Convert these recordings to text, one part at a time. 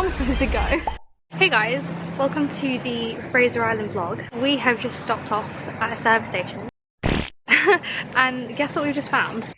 was I supposed to go? Hey guys, welcome to the Fraser Island vlog. We have just stopped off at a service station and guess what we've just found?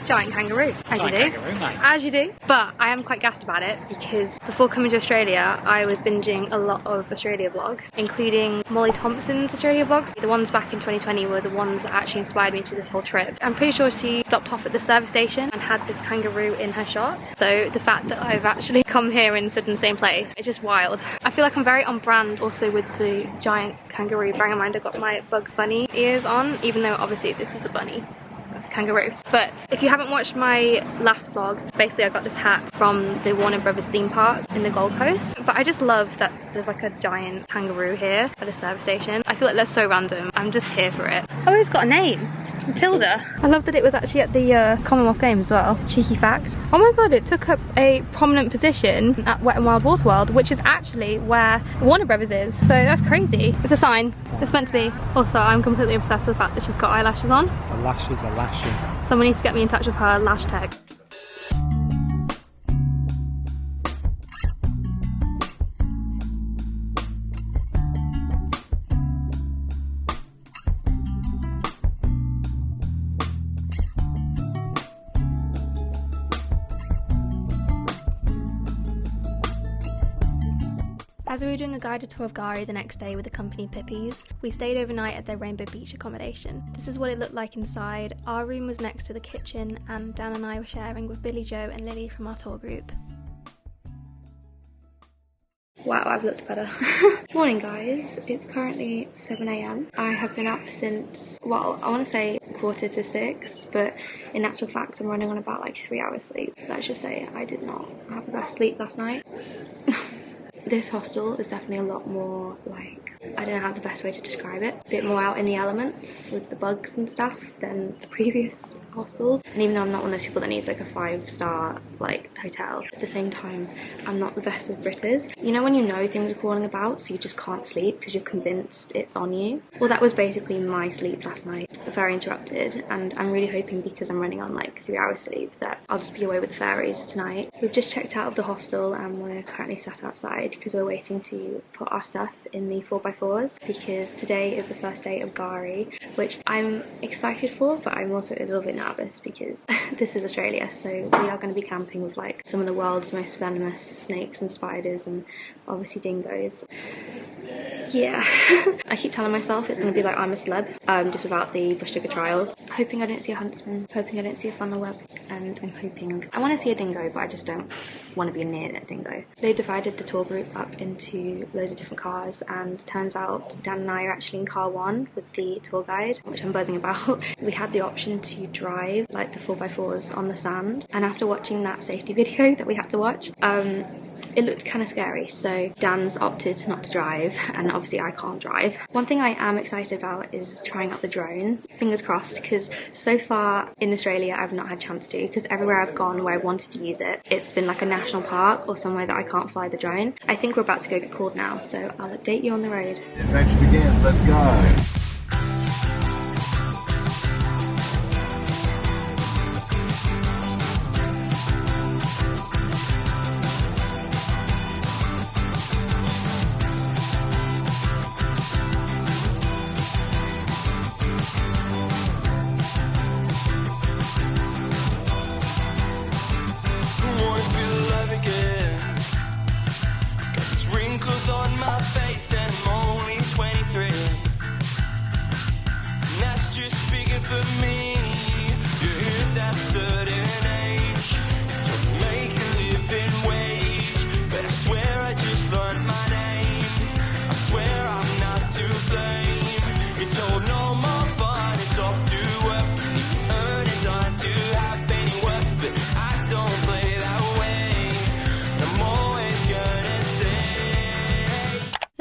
Giant kangaroo, as you do. But I am quite gassed about it because before coming to Australia, I was binging a lot of Australia vlogs, including Molly Thompson's Australia vlogs. The ones back in 2020 were the ones that actually inspired me to this whole trip. I'm pretty sure she stopped off at the service station and had this kangaroo in her shot. So the fact that I've actually come here and stood in the same place, it's just wild. I feel like I'm very on brand also with the giant kangaroo. Bearing in mind I've got my Bugs Bunny ears on, even though obviously this is a bunny. That's a kangaroo. But if you haven't watched my last vlog, basically I got this hat from the Warner Brothers theme park in the Gold Coast. But I just love that there's like a giant kangaroo here at a service station. I feel like that's so random. I'm just here for it. Oh, it's got a name. Matilda. I love that it was actually at the Commonwealth Games as well. Cheeky fact. Oh my god, it took up a prominent position at Wet n Wild Water World, which is actually where Warner Brothers is. So that's crazy. It's a sign. It's meant to be. Also, I'm completely obsessed with the fact that she's got eyelashes on. The lashes are lashing. Someone needs to get me in touch with her lash tag. As we were doing a guided tour of GARI the next day with the company Pippies, we stayed overnight at their Rainbow Beach accommodation. This is what it looked like inside. Our room was next to the kitchen and Dan and I were sharing with Billy Joe and Lily from our tour group. Wow, I've looked better. Morning guys, it's currently 7 AM. I have been up since, well, I want to say 5:45, but in actual fact I'm running on about like 3 hours sleep. Let's just say I did not have the best sleep last night. This hostel is definitely a lot more like, I don't know how the best way to describe it, a bit more out in the elements with the bugs and stuff than the previous hostels. And even though I'm not one of those people that needs like a 5-star like hotel, at the same time I'm not the best with britters. You know when you know things are crawling about so you just can't sleep because you're convinced it's on you? Well, that was basically my sleep last night. Very interrupted, and I'm really hoping because I'm running on like 3 hours sleep that I'll just be away with the fairies tonight. We've just checked out of the hostel and we're currently sat outside because we're waiting to put our stuff in the 4x4s because today is the first day of GARI, which I'm excited for, but I'm also a little bit nervous because this is Australia, so we are going to be camping with like some of the world's most venomous snakes and spiders and obviously dingoes. Yeah. I keep telling myself it's going to be like I'm a Celeb, just without the bush tucker trials. Hoping I don't see a huntsman, hoping I don't see a funnel web, and I'm hoping I want to see a dingo, but I just don't want to be near a dingo. They divided the tour group up into loads of different cars, and turns out Dan and I are actually in car 1 with the tour guide, which I'm buzzing about. We had the option to drive like the 4x4s on the sand, and after watching that safety video that we had to watch, it looked kind of scary, so Dan's opted not to drive, and obviously I can't drive. One thing I am excited about is trying out the drone. Fingers crossed, because so far in Australia I've not had a chance to, because everywhere I've gone where I've wanted to use it, it's been like a national park or somewhere that I can't fly the drone. I think we're about to go get called now, so I'll update you on the road. Adventure begins, let's go!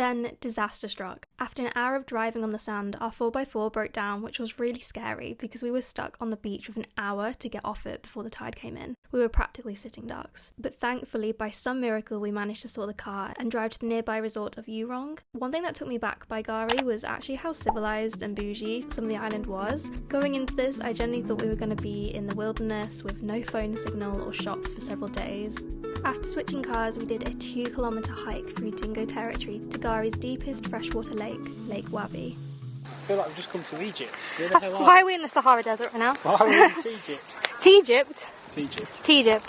Then disaster struck. After an hour of driving on the sand, our 4x4 broke down, which was really scary because we were stuck on the beach with an hour to get off it before the tide came in. We were practically sitting ducks. But thankfully, by some miracle, we managed to sort the car and drive to the nearby resort of Urong. One thing that took me back by GARI was actually how civilized and bougie some of the island was. Going into this, I genuinely thought we were going to be in the wilderness with no phone signal or shops for several days. After switching cars, we did a 2-kilometre hike through dingo territory to GARI's deepest freshwater lake, Lake Wabby. I feel like I've just come to Egypt. Where the hell Why are we in the Sahara Desert right now? Why are we in Egypt? T-Egypt? Egypt. T-Egypt.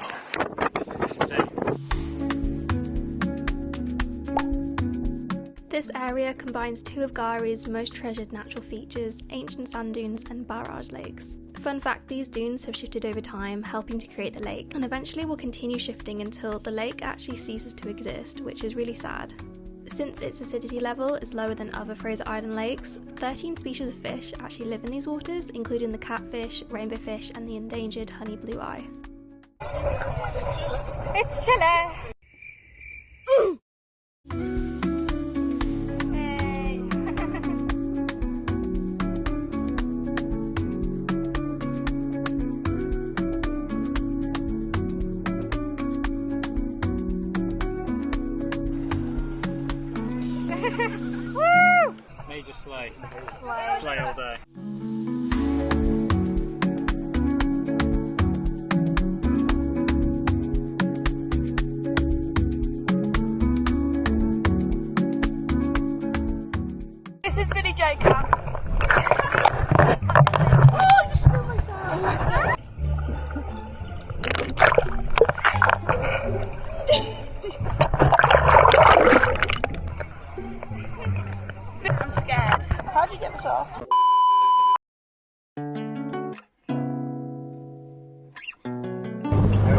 This is insane. This area combines two of GARI's most treasured natural features, ancient sand dunes and barrage lakes. Fun fact, these dunes have shifted over time, helping to create the lake, and eventually will continue shifting until the lake actually ceases to exist, which is really sad. Since its acidity level is lower than other Fraser Island lakes, 13 species of fish actually live in these waters, including the catfish, rainbow fish, and the endangered honey blue eye. It's chilly! Ooh. Woo! Major slay. Slay all day. This is Billy J Cat. Oh, I just spilled myself. I'm scared. How do you get this off? Her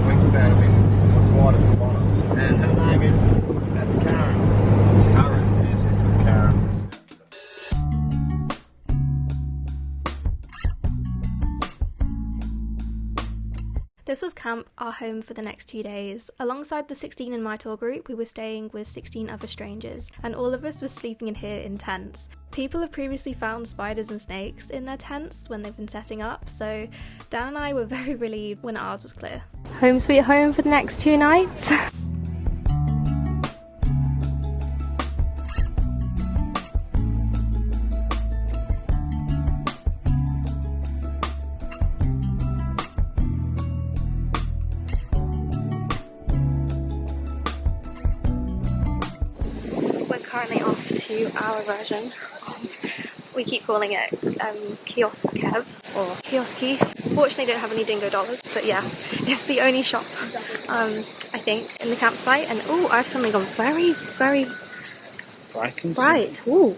wingspan, I mean, water to bottom. And her name is, that's Karen. Karen is Karen. This was camp, our home for the next 2 days. Alongside the 16 in my tour group, we were staying with 16 other strangers, and all of us were sleeping in here in tents. People have previously found spiders and snakes in their tents when they've been setting up, so Dan and I were very relieved when ours was clear. Home sweet home for the next 2 nights. Currently off to our version of, we keep calling it kiosk kev or kioski. Fortunately don't have any dingo dollars, but yeah, it's the only shop I think in the campsite. And oh, I've suddenly gone very, very bright. Ooh.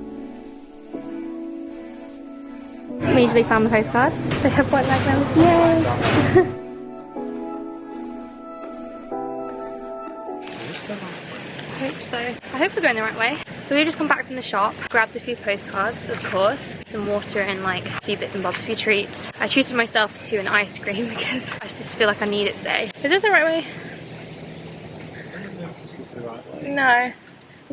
Immediately found the postcards. They have white backgrounds. Yay! I hope so. I hope we're going the right way. So we've just come back from the shop, grabbed a few postcards, of course, some water and like a few bits and bobs, a few treats. I treated myself to an ice cream because I just feel like I need it today. Is this the right way? I don't know if this is the right way. No. I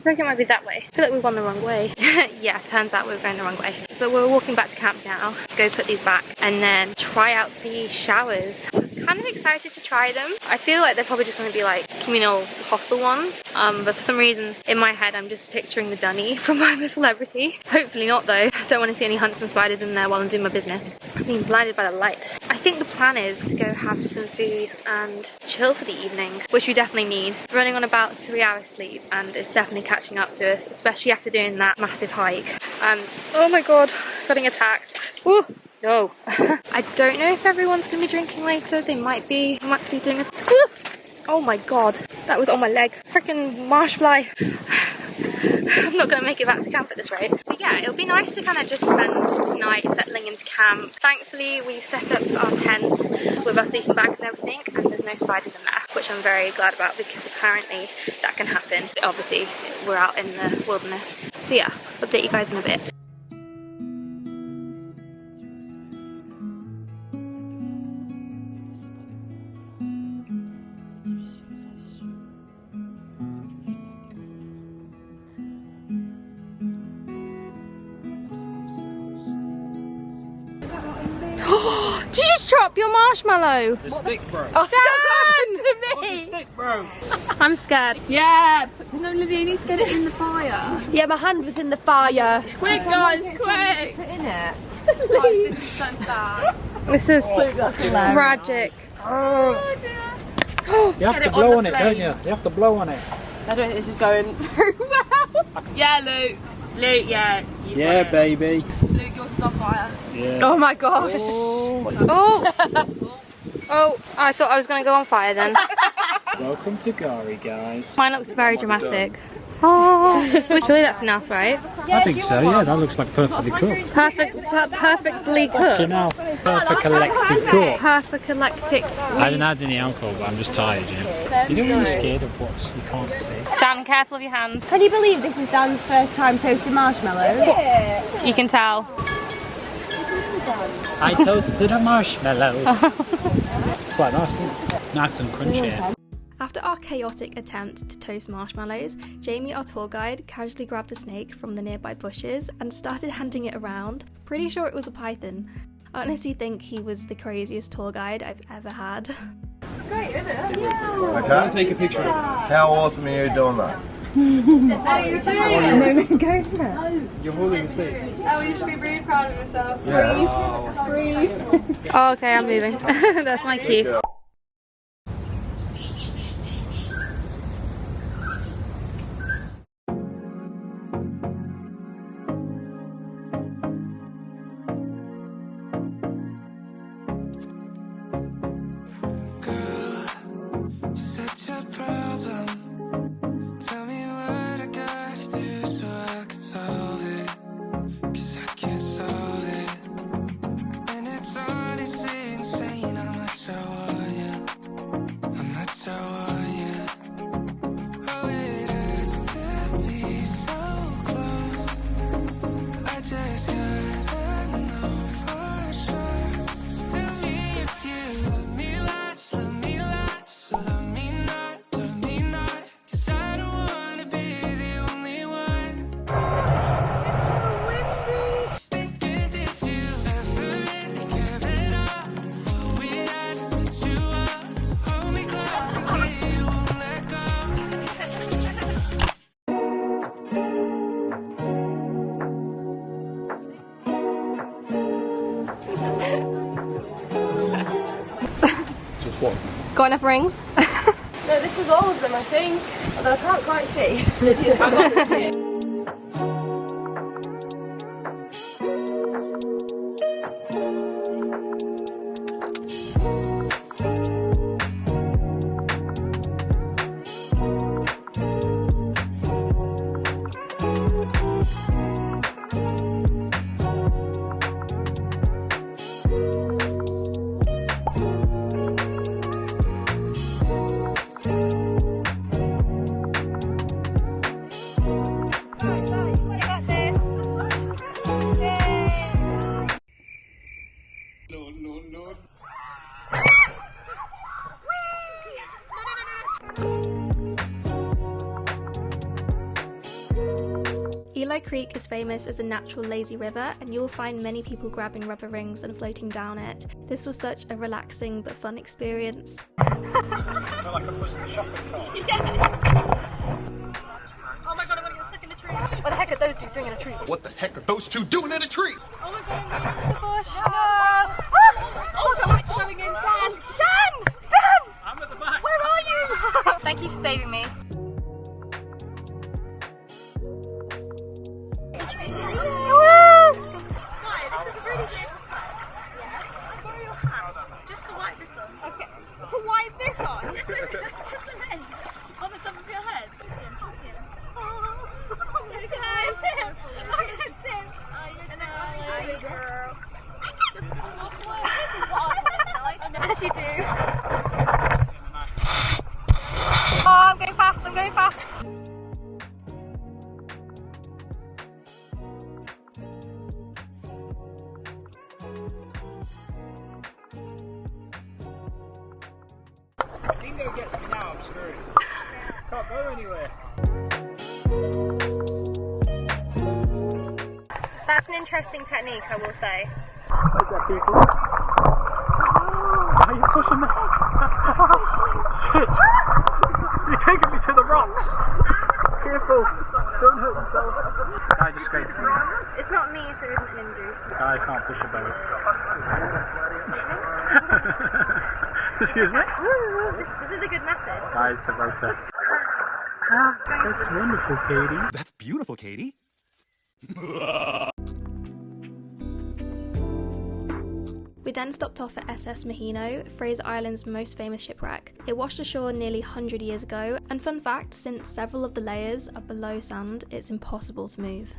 feel like it might be that way. I feel like we've gone the wrong way. Yeah, turns out we're going the wrong way. But we're walking back to camp now to go put these back and then try out the showers. Kind of excited to try them. I feel like they're probably just going to be like communal hostel ones, but for some reason in my head I'm just picturing the dunny from I'm a Celebrity. Hopefully not though. I don't want to see any hunts and spiders in there while I'm doing my business. I'm being blinded by the light. I think the plan is to go have some food and chill for the evening, which we definitely need. Running on about 3 hours sleep and it's definitely catching up to us, especially after doing that massive hike. Oh my god, getting attacked. Ooh. No. I don't know if everyone's going to be drinking later. They might be. I might be doing a... Oh my god. That was on my leg. Freaking marsh fly. I'm not going to make it back to camp at this rate. But yeah, it'll be nice to kind of just spend tonight settling into camp. Thankfully, we've set up our tent with our sleeping bag and everything, and there's no spiders in there, which I'm very glad about because apparently that can happen. Obviously, we're out in the wilderness. So yeah, I'll update you guys in a bit. Did you just drop your marshmallow? The stick broke. Oh, Dan! The stick broke. I'm scared. Yeah, no, Lydia, you need to get it in the fire. Yeah, my hand was in the fire. Quick, guys, quick! Put in it. Guys, this is so sad. This is tragic. You have to blow on it, don't you? You have to blow on it. I don't think this is going very well. Yeah, Luke. Luke, yeah. Yeah, baby. Luke, yours is on fire. Yeah. Oh my gosh. Oh! Oh, I thought I was going to go on fire then. Welcome to GARI, guys. Mine looks very dramatic. Oh, surely that's enough, right? I think so, yeah, that looks like perfectly cooked. Perfectly cooked. You know, perfect collective cook. Perfect collective. I haven't had any alcohol, but I'm just tired, yeah. You don't really scared of what you can't see. Dan, careful of your hands. Can you believe this is Dan's first time toasting marshmallows? You can tell. I toasted a marshmallow. It's quite nice, isn't it? Nice and crunchy. After our chaotic attempt to toast marshmallows, Jamie, our tour guide, casually grabbed a snake from the nearby bushes and started handing it around. Pretty sure it was a python. I honestly think he was the craziest tour guide I've ever had. Great, isn't it? Yeah. Okay. Take a picture of it. How awesome are you doing that? Oh, you're doing it? Go for it. You're holding the snake. Oh, you should be really proud of yourself. Yeah. Breathe. Oh, okay, I'm moving. That's my cue. Got enough rings? No, this was all of them, I think. Although I can't quite see. Eli Creek is famous as a natural lazy river, and you'll find many people grabbing rubber rings and floating down it. This was such a relaxing but fun experience. Oh my god, I'm gonna get stuck in the tree. What the heck are those two doing in a tree? What the heck are those two doing in a tree? Oh my god, I'm in the bush. Oh god, I'm actually going in. Dan! Dan! Dan! I'm at the back. Where are you? Thank you for saving me. Just to wipe this on. Okay. To wipe this on? Just the lens. On the top of your head. As you do. Oh, I'm going fast, I'm going fast. Dingo gets me now, I'm screwed. Can't go anywhere. That's an interesting technique, I will say. Is that people? pushing me. Shit. You're taking me to the rocks. Careful. Don't hurt yourself. Guy just scraped me. It's not me if there isn't an injury. Guy can't push a boat. Excuse me? This is a good method. Guy's the rotor. That's wonderful, Katie. That's beautiful, Katie. We then stopped off at SS Maheno, Fraser Island's most famous shipwreck. It washed ashore nearly 100 years ago, and fun fact, since several of the layers are below sand, it's impossible to move.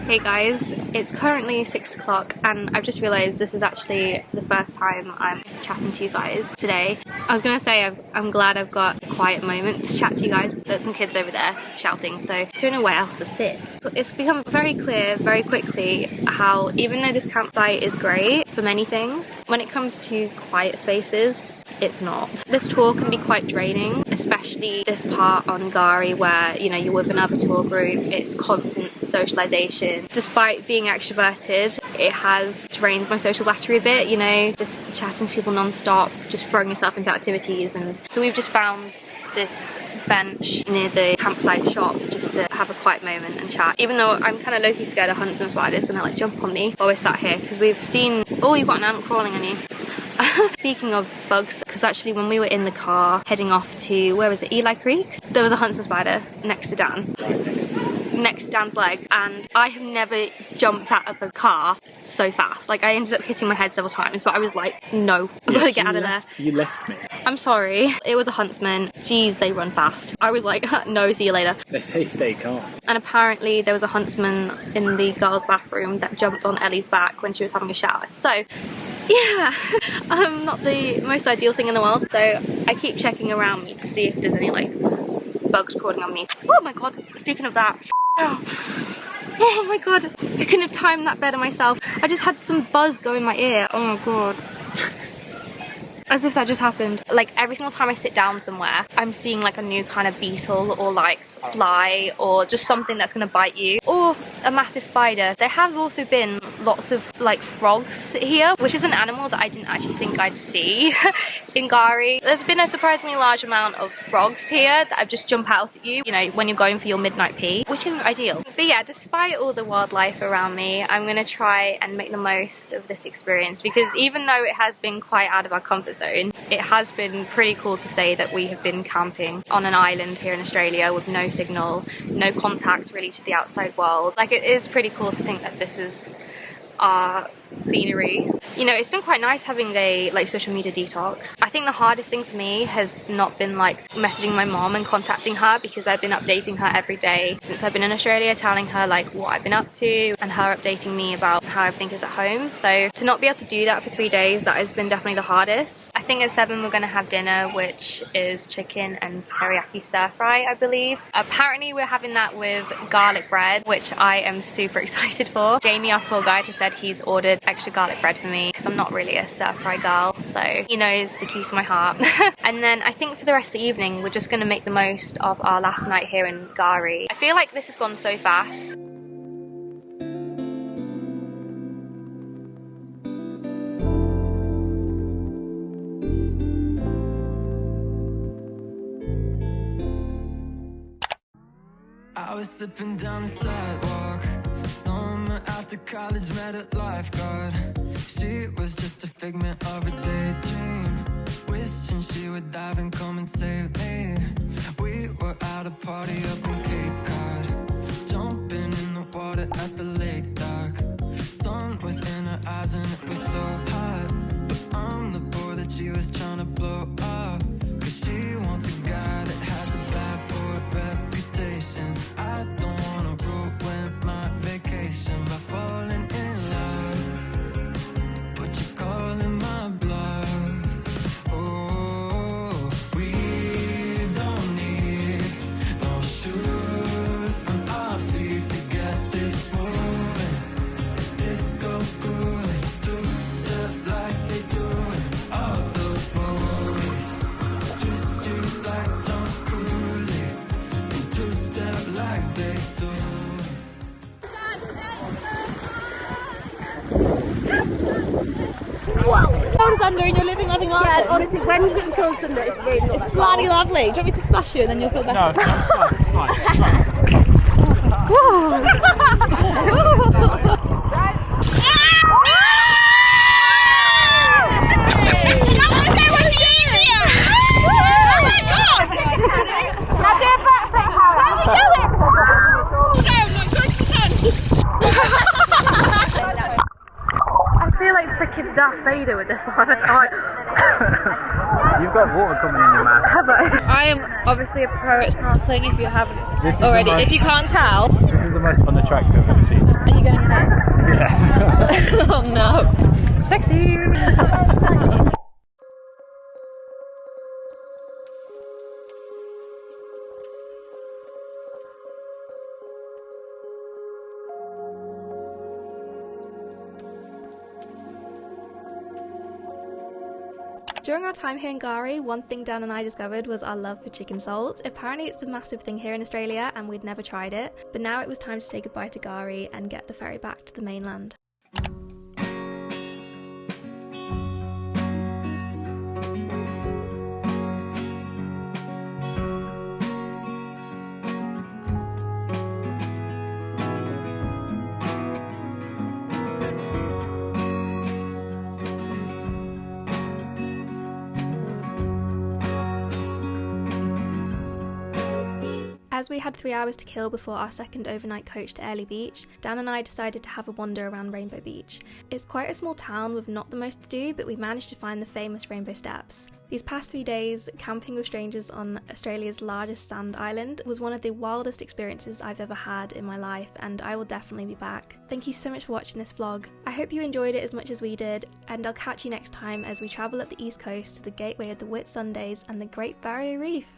Hey guys, it's currently 6 o'clock and I've just realised this is actually the first time I'm chatting to you guys today. I was going to say I'm glad I've got a quiet moment to chat to you guys. There's some kids over there shouting, so I don't know where else to sit. But it's become very clear very quickly how even though this campsite is great for many things, when it comes to quiet spaces, it's not. This tour can be quite draining, especially this part on GARI where, you know, you're with another tour group, it's constant socialisation. Despite being extroverted, it has drained my social battery a bit, you know, just chatting to people non-stop, just throwing yourself into activities. And so we've just found this bench near the campsite shop just to have a quiet moment and chat. Even though I'm kind of low-key scared of hunts and spiders gonna like jump on me while we're sat here, because we've seen, oh, you've got an ant crawling on you. Speaking of bugs, because actually when we were in the car heading off to, where was it, Eli Creek? There was a huntsman spider next to Dan. Next to Dan's leg, and I have never jumped out of a car so fast. Like, I ended up hitting my head several times, but I was like, no, I've got to get out of there. You left me. I'm sorry. It was a huntsman. Jeez, they run fast. I was like, no, see you later. They say stay calm. And apparently there was a huntsman in the girls' bathroom that jumped on Ellie's back when she was having a shower. So, yeah, not the most ideal thing in the world. So I keep checking around me to see if there's any, like, bugs crawling on me. Oh my god, speaking of that. Oh my god, I couldn't have timed that better myself. I just had some buzz go in my ear. Oh my god. As if that just happened. Like, every single time I sit down somewhere, I'm seeing like a new kind of beetle or like fly or just something that's gonna bite you, or a massive spider. There have also been lots of like frogs here, which is an animal that I didn't actually think I'd see in GARI. There's been a surprisingly large amount of frogs here that have just jumped out at you, you know, when you're going for your midnight pee, which isn't ideal. But yeah, despite all the wildlife around me, I'm gonna try and make the most of this experience, because even though it has been quite out of our comfort zone, it has been pretty cool to say that we have been camping on an island here in Australia with no signal, no contact really to the outside world. Like, it is pretty cool to think that this is our scenery. You know, it's been quite nice having a like social media detox. I think the hardest thing for me has not been like messaging my mom and contacting her, because I've been updating her every day since I've been in Australia, telling her like what I've been up to, and her updating me about how everything is at home. So to not be able to do that for 3 days, that has been definitely the hardest. I think at 7 we're going to have dinner, which is chicken and teriyaki stir fry, I believe. Apparently we're having that with garlic bread, which I am super excited for. Jamie, our tour guide, has said he's ordered extra garlic bread for me because I'm not really a stir fry girl, so he knows the keys to my heart. And then I think for the rest of the evening we're just going to make the most of our last night here in GARI. I feel like this has gone so fast. I was slipping down the sidewalk, summer after college, met a lifeguard. She was just a figment of a daydream, wishing she would dive and come and save me. We were at a party up in Cape Cod, jumping in the water at the lake dock. Sun was in her eyes and it was so hot, but I'm the boy that she was trying to blow up, cause she wants a guy that has a bad boy reputation. I don't wanna ruin my vacation by falling in love, but you're calling my bluff. Oh, we don't need no shoes on our feet to get this moving. Disco cooling, two step like they do it. All those moves. sunder and you're living like Yeah, honestly, when you get your shoulder under, it's really not. It's bloody lovely. Do you want me to smash you and then you'll feel better? No, it's fine, it's fine, it's fine. I feel like freaking Darth Vader with this one. You've got water coming in your mouth. I am obviously a pro at snorkeling if you haven't Already, if you can't tell. This is the most unattractive I've ever seen. Are you going to pay? Yeah. Oh no. sexy. During our time here in GARI, one thing Dan and I discovered was our love for chicken salt. Apparently it's a massive thing here in Australia and we'd never tried it, but now it was time to say goodbye to GARI and get the ferry back to the mainland. As we had 3 hours to kill before our second overnight coach to Early Beach, Dan and I decided to have a wander around Rainbow Beach. It's quite a small town with not the most to do, but we managed to find the famous Rainbow Steps. These past 3 days, camping with strangers on Australia's largest sand island was one of the wildest experiences I've ever had in my life, and I will definitely be back. Thank you so much for watching this vlog. I hope you enjoyed it as much as we did, and I'll catch you next time as we travel up the east coast to the gateway of the Whitsundays and the Great Barrier Reef.